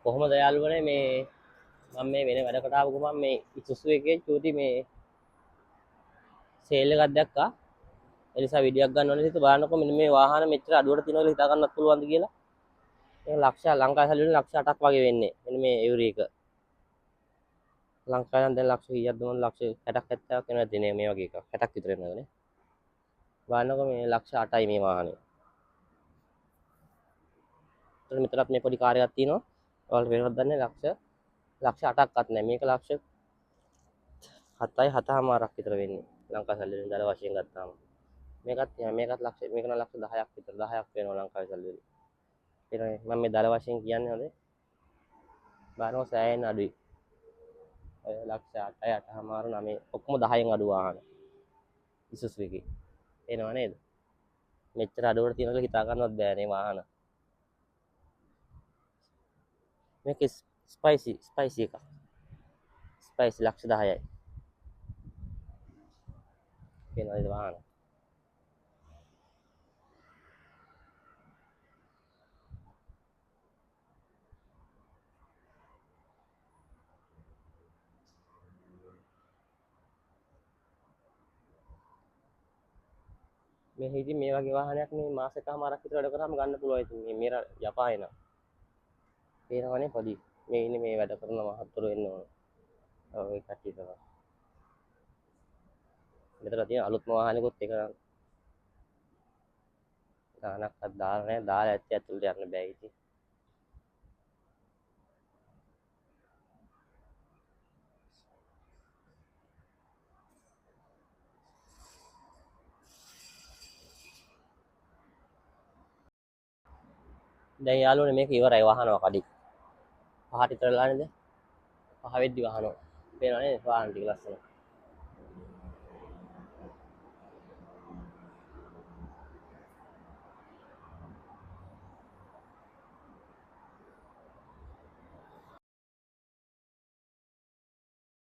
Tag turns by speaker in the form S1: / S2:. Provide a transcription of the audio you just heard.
S1: කොහොමද යාළුවනේ මේ මම මේ වෙන වැඩකට ආපු ගමන් මේ ඉසුසු එකේ චූටි මේ සේල් එකක් දැක්කා. ඒ නිසා වීඩියෝ එකක් ගන්න ඕනේ ඉතින් බලන්නකො මෙන්න මේ වාහන මෙච්චර අඩුවට තියෙනවා කියලා හිතා ගන්නත් පුළුවන්ද කියලා. ඒක ලක්ෂ ලංකාවේ සල්ලි වලින් ලක්ෂ 8ක් වගේ වෙන්නේ. මෙන්න මේ එවරි එක. ලංකාවේ නම් දැන් ලක්ෂ කීයක්ද මොන ලක්ෂ 60ක් 70ක් වෙනවා දිනේ මේ වගේ එකක්. 60ක් විතර වෙනවනේ. බලන්නකො මේ ලක්ෂ 8යි මේ වාහනේ. ඒතර මෙතනත් මේ පොඩි කාර් එකක් තියෙනවා. ඔයාලට වෙනවද දන්නේ ලක්ෂ 8ක්වත් නැහැ. මේක ලක්ෂ 7යි 7මාරක් විතර වෙන්නේ. ලංකා සල්ලි වලින් දල වශයෙන් ගත්තාම. මේකත් ලක්ෂ මේක නම් ලක්ෂ 10ක් විතර 10ක් වෙනවා ලංකාවේ සල්ලි වලින්. ඊළඟ මම මේ දල වශයෙන් කියන්නේ හොඳේ. බලනවා සෑහෙන අඩුයි. ඔය ලක්ෂ 8යි 8මාර 9 ඔක්කොම 10න් අඩු වාහන. ඉසුසු එකේ. එනව නේද? මෙච්චර අඩුවට තියෙනවා කියලා හිතා ගන්නවත් බෑ මේ වාහන. මේක ස්පයිසි එකක්. ස්පයිසි ලක්ෂ 10යි. එනවද වාහන? මේ ඉතින් මේ වගේ වාහනයක් මේ මාස එකමාරක් විතර වැඩ කරාම ගන්න පුළුවන්. ඉතින් මේ මෙර යපාය නා. පේනවනේ පොඩි. මේ ඉන්නේ මේ වැඩ කරන මහත්තුරු එන්න ඕන. ඔව් ඒ කට්ටිය තමයි. මෙතන තියෙන අලුත්ම වාහනයකුත් එක ගානක්වත් දාලා නැහැ. දාලා ඇත්තේ ඇතුළට යන්න බෑ ඉතින්. දැන් යාළුවනේ මේක ඉවරයි වහනවා කඩි. පහට විතර වෙලා නේද? පහ වෙද්දි වහනවා. පේනවනේ වාහන ටික ලස්සන.